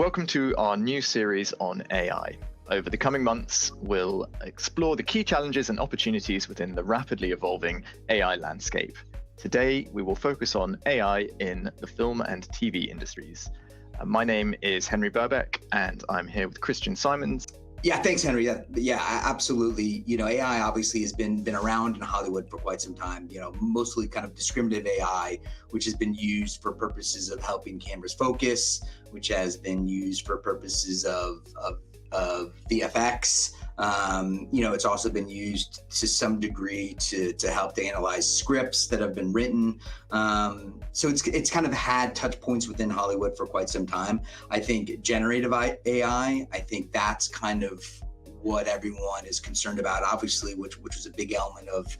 Welcome to our new series on AI. Over the coming months, we'll explore the key challenges and opportunities within the rapidly evolving AI landscape. Today, we will focus on AI in the film and TV industries. My name is Henry Birbeck, and I'm here with Christian Simonds. Yeah, thanks, Henry. Yeah, absolutely. AI obviously has been around in Hollywood for quite some time, mostly kind of discriminative AI, which has been used for purposes of helping cameras focus, which has been used for purposes of VFX. It's also been used to some degree to help to analyze scripts that have been written. So it's kind of had touch points within Hollywood for quite some time. I think generative AI, I think that's kind of what everyone is concerned about, obviously, which was a big element of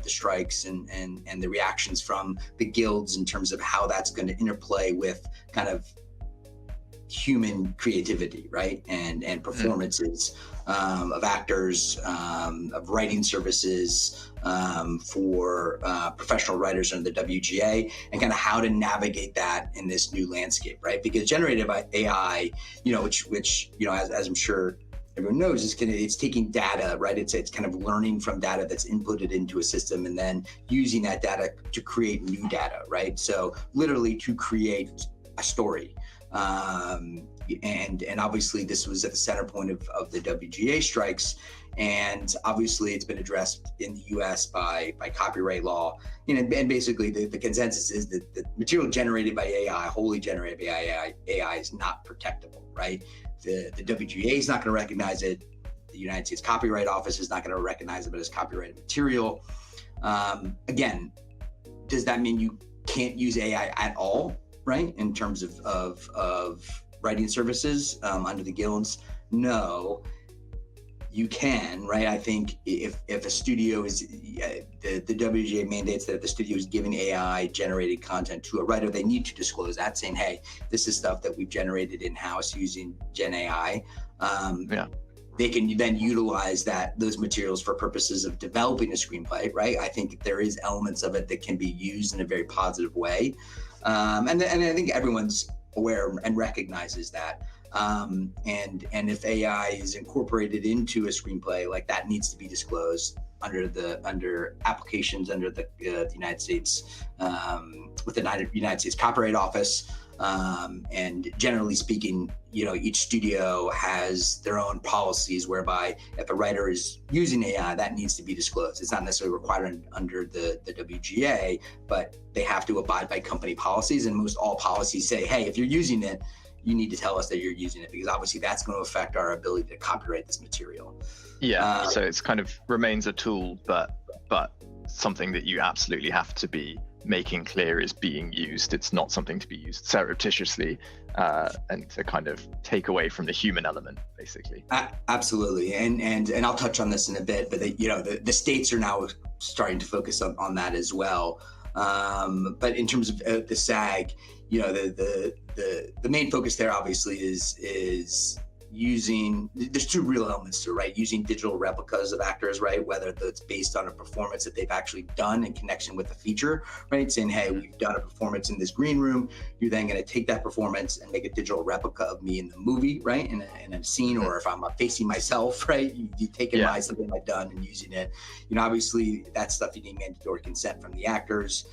the strikes and the reactions from the guilds in terms of how that's going to interplay with kind of human creativity, right? And performances of actors, of writing services for professional writers under the WGA, and kind of how to navigate that in this new landscape, right? Because generative AI, which as I'm sure everyone knows, it's taking data, right? It's kind of learning from data that's inputted into a system and then using that data to create new data, right? So literally to create a story. And obviously this was at the center point of the WGA strikes. And obviously it's been addressed in the US by copyright law. And basically the consensus is that the material generated by AI, wholly generated by AI is not protectable, right? The WGA is not going to recognize it. The United States Copyright Office is not going to recognize it as copyrighted material. Again, does that mean you can't use AI at all? Right, in terms of writing services under the guilds? No, you can, right? I think if a studio is, the WGA mandates that if the studio is giving AI generated content to a writer, they need to disclose that, saying, hey, this is stuff that we've generated in-house using Gen AI. They can then utilize those materials for purposes of developing a screenplay, right? I think there is elements of it that can be used in a very positive way. And I think everyone's aware and recognizes that. And if AI is incorporated into a screenplay, like that needs to be disclosed under applications under the United States, with the United States Copyright Office. And generally speaking, each studio has their own policies whereby if a writer is using AI, that needs to be disclosed. It's not necessarily required under the WGA, but they have to abide by company policies. And most all policies say, hey, if you're using it, you need to tell us that you're using it, because obviously that's going to affect our ability to copyright this material. Yeah, so it's kind of remains a tool, but something that you absolutely have to be making clear is being used. It's not something to be used surreptitiously and to kind of take away from the human element, basically. Absolutely, and I'll touch on this in a bit, but the states are now starting to focus on that as well. But in terms of the SAG, the main focus there obviously is using, there's two real elements to it, right? Using digital replicas of actors, right? Whether that's based on a performance that they've actually done in connection with a feature, right? Saying, hey, we've done a performance in this green room. You're then going to take that performance and make a digital replica of me in the movie, right? In a scene, or if I'm facing myself, right? You taking something I've done and using it. Obviously that stuff you need mandatory consent from the actors.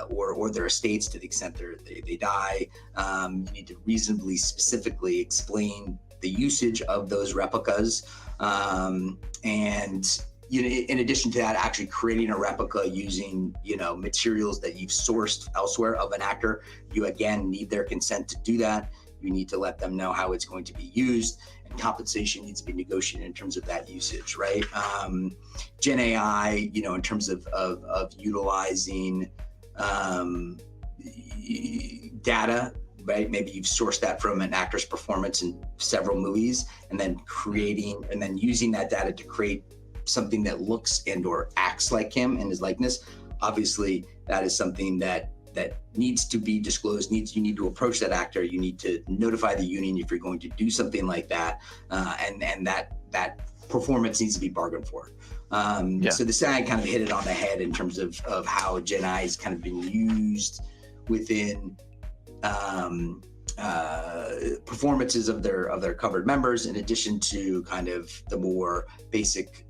Or their estates to the extent they die. You need to reasonably specifically explain the usage of those replicas. And in addition to that, actually creating a replica using materials that you've sourced elsewhere of an actor, you again need their consent to do that. You need to let them know how it's going to be used, and compensation needs to be negotiated in terms of that usage, right? Gen AI, in terms of utilizing data, right? Maybe you've sourced that from an actor's performance in several movies, and then using that data to create something that looks and or acts like him and his likeness. Obviously, that is something that needs to be disclosed. You need to approach that actor. You need to notify the union if you're going to do something like that, and that performance needs to be bargained for. So the SAG kind of hit it on the head in terms of how Gen AI has kind of been used within performances of their covered members, in addition to kind of the more basic,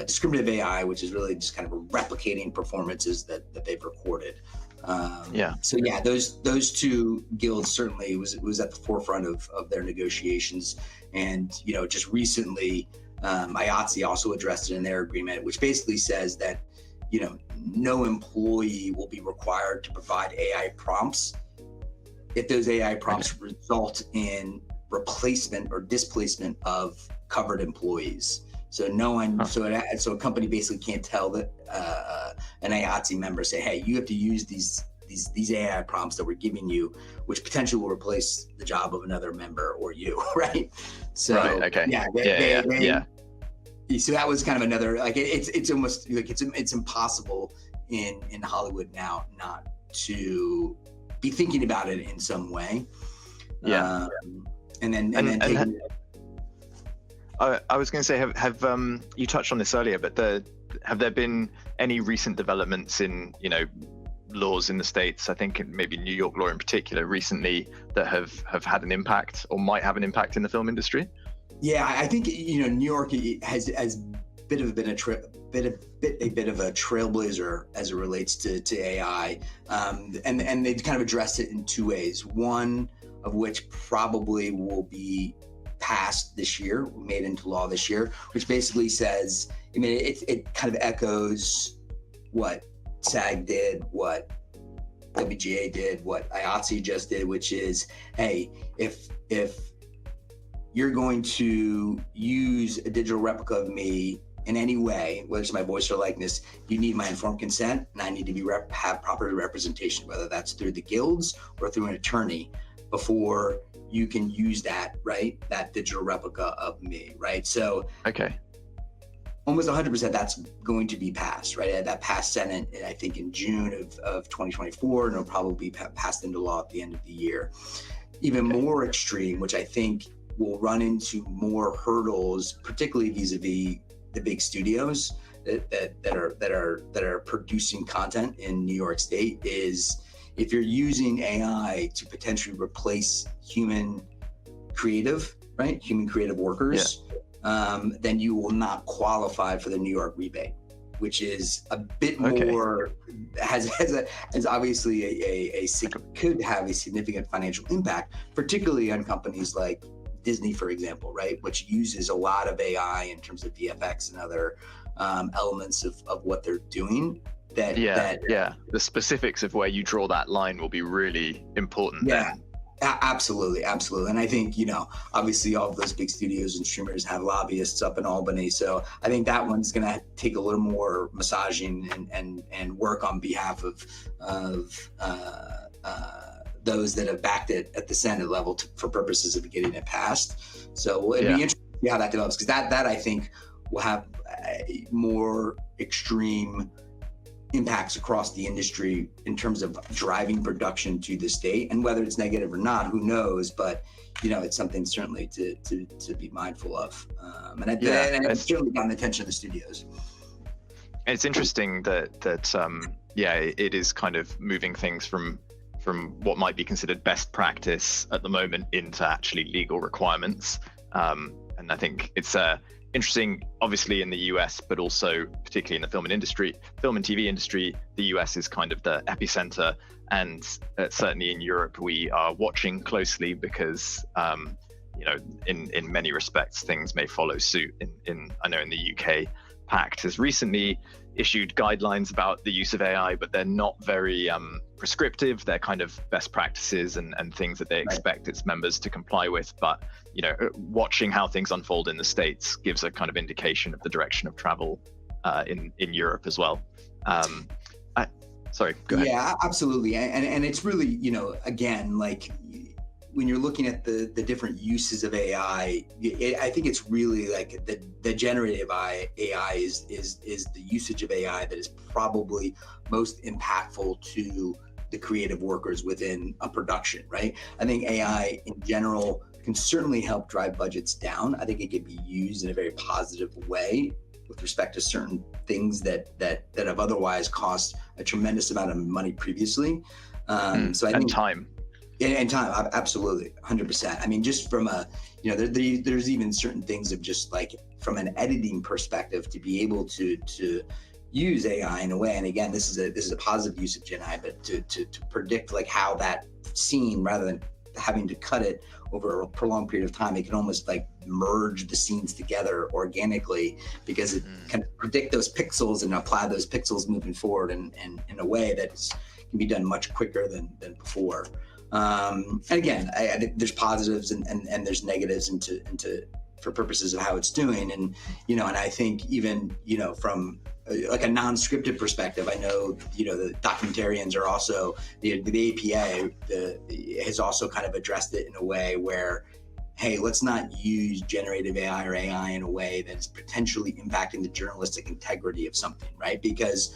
discriminative AI, which is really just kind of replicating performances that they've recorded. So yeah, those two guilds certainly was at the forefront of their negotiations, and just recently, IATSE also addressed it in their agreement, which basically says that no employee will be required to provide AI prompts if those AI prompts result in replacement or displacement of covered employees. So so a company basically can't tell that an IATSE member, say, hey, you have to use these AI prompts that we're giving you, which potentially will replace the job of another member or you, right? So so that was kind of another, like, it's almost like it's impossible in Hollywood now not to be thinking about it in some way. I was going to say, have you touched on this earlier, but have there been any recent developments in laws in the States, I think maybe New York law in particular recently, that have had an impact or might have an impact in the film industry? Yeah, I think New York has been a bit of a trailblazer as it relates to AI, and they've kind of addressed it in two ways. One of which probably will be passed this year, made into law this year, which basically says, it kind of echoes what SAG did, what WGA did, what IATSE just did, which is, hey, if you're going to use a digital replica of me in any way, whether it's my voice or likeness, you need my informed consent, and I need to have proper representation, whether that's through the guilds or through an attorney, before you can use that, right? That digital replica of me, right? So almost 100% that's going to be passed, right? That passed Senate, I think, in June of 2024, and it'll probably be passed into law at the end of the year. Even more extreme, which I think will run into more hurdles, particularly vis-a-vis the big studios that are producing content in New York State, is if you're using AI to potentially replace human creative workers, then you will not qualify for the New York rebate, which is a bit more, has obviously could have a significant financial impact, particularly on companies like Disney, for example, right, which uses a lot of AI in terms of VFX and other elements of what they're doing. The specifics of where you draw that line will be really important. Absolutely. And I think, obviously all of those big studios and streamers have lobbyists up in Albany. So I think that one's going to take a little more massaging and work on behalf of those that have backed it at the Senate level for purposes of getting it passed. So it'd be interesting to see how that develops, because that I think will have more extreme impacts across the industry in terms of driving production to the state, and whether it's negative or not, who knows, but it's something certainly to be mindful of, and it's certainly gotten the attention of the studios. It's interesting that it is kind of moving things from what might be considered best practice at the moment into actually legal requirements, and I think it's interesting, obviously in the US, but also particularly in the film and TV industry. The US is kind of the epicenter, and certainly in Europe we are watching closely because in many respects things may follow suit. I know in the UK, PACT has recently issued guidelines about the use of AI, but they're not very prescriptive. They're kind of best practices and things that they expect its members to comply with. But watching how things unfold in the States gives a kind of indication of the direction of travel in Europe as well. Sorry, go ahead. Yeah, absolutely. And it's really, again, like when you're looking at the different uses of AI, I think it's really like the generative AI is the usage of AI that is probably most impactful to the creative workers within a production, right? I think AI in general can certainly help drive budgets down. I think it can be used in a very positive way with respect to certain things that have otherwise cost a tremendous amount of money previously. So I and think time. and time, absolutely, 100%. I mean, just from a, there's even certain things of just like from an editing perspective to be able to use AI in a way. And again, this is a positive use of Gen AI, but to predict like how that scene, rather than having to cut it over a prolonged period of time, it can almost like merge the scenes together organically, because it can predict those pixels and apply those pixels moving forward and in a way that can be done much quicker than before. And again, I think there's positives and there's negatives into for purposes of how it's doing. And, and I think even, from like a non-scripted perspective, I know, the documentarians are also, the APA has also kind of addressed it in a way where, hey, let's not use generative AI or AI in a way that's potentially impacting the journalistic integrity of something, right? Because,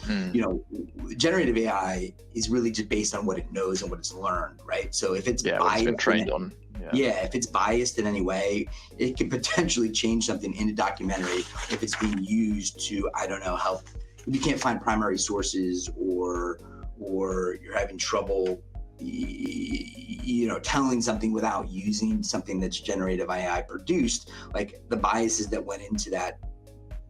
generative AI is really just based on what it knows and what it's learned, right? So if it's biased, it's been trained on. If it's biased in any way, it can potentially change something in a documentary if it's being used to, I don't know, help. If you can't find primary sources or you're having trouble, telling something without using something that's generative AI produced, like the biases that went into that,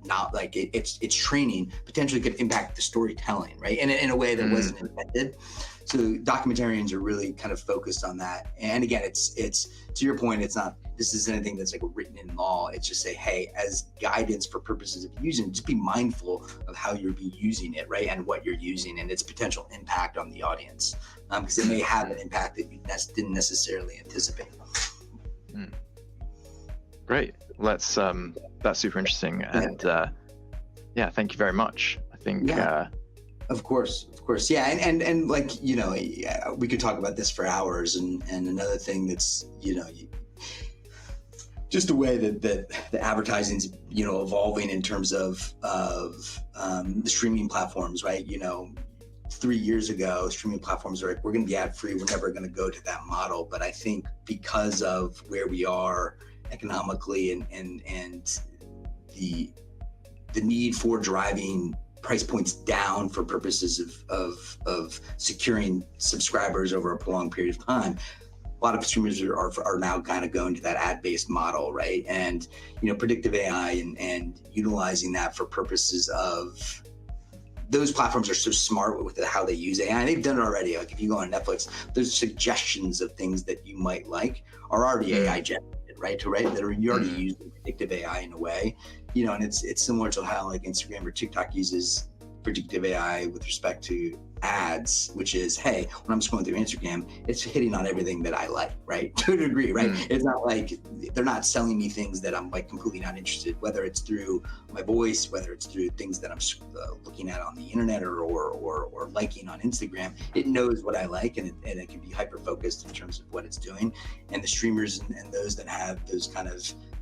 not like it's training potentially could impact the storytelling, right? And in a way that wasn't intended. So documentarians are really kind of focused on that. And again, it's to your point, this isn't anything that's like written in law. It's just say, hey, as guidance for purposes of using, just be mindful of how you're using it, right? And what you're using and its potential impact on the audience. Because it may have an impact that you didn't necessarily anticipate. Great. That's super interesting. And thank you very much. I think. Of course. Yeah. And like, we could talk about this for hours. And another thing that's, just the way that the advertising's, evolving in terms of the streaming platforms, right? 3 years ago, streaming platforms are like, we're going to be ad free. We're never going to go to that model. But I think because of where we are economically and the need for driving price points down for purposes of securing subscribers over a prolonged period of time, a lot of streamers are now kind of going to that ad-based model, right? And predictive AI and utilizing that for purposes of, those platforms are so smart with how they use AI, and they've done it already. Like if you go on Netflix, there's suggestions of things that you might like are already AI generated, right? That are you already using predictive AI in a way, and it's similar to how like Instagram or TikTok uses predictive AI with respect to ads, which is, hey, when I'm scrolling through Instagram, it's hitting on everything that I like, right? To a degree, right? It's not like they're not selling me things that I'm like completely not interested, whether it's through my voice, whether it's through things that I'm looking at on the internet or liking on Instagram. It knows what I like, and it can be hyper focused in terms of what it's doing. And the streamers and those that have those kind of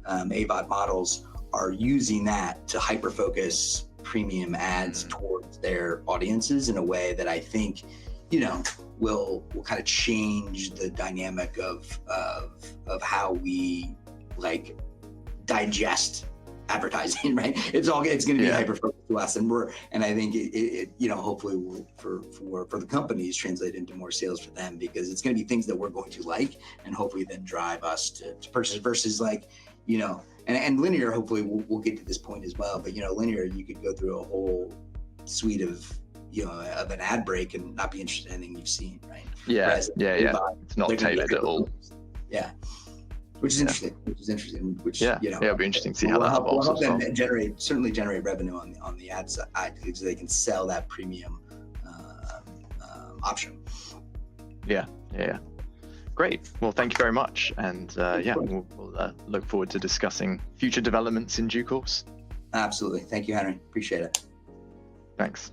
AVOD models are using that to hyper focus premium ads towards their audiences in a way that I think, will kind of change the dynamic of how we like digest advertising, right? It's going to be hyper focused to us, and I think it hopefully will, for the companies, translate into more sales for them, because it's going to be things that we're going to like and hopefully then drive us to purchase, versus like, and linear, hopefully we'll get to this point as well. But linear, you could go through a whole suite of of an ad break and not be interested in anything you've seen, right? It's not tailored at all. Yeah, which is interesting. It'll be interesting to see how that evolves. We'll help them certainly generate revenue on the ad side, because they can sell that premium option. Yeah. Great. Well, thank you very much. And we'll look forward to discussing future developments in due course. Absolutely. Thank you, Henry. Appreciate it. Thanks.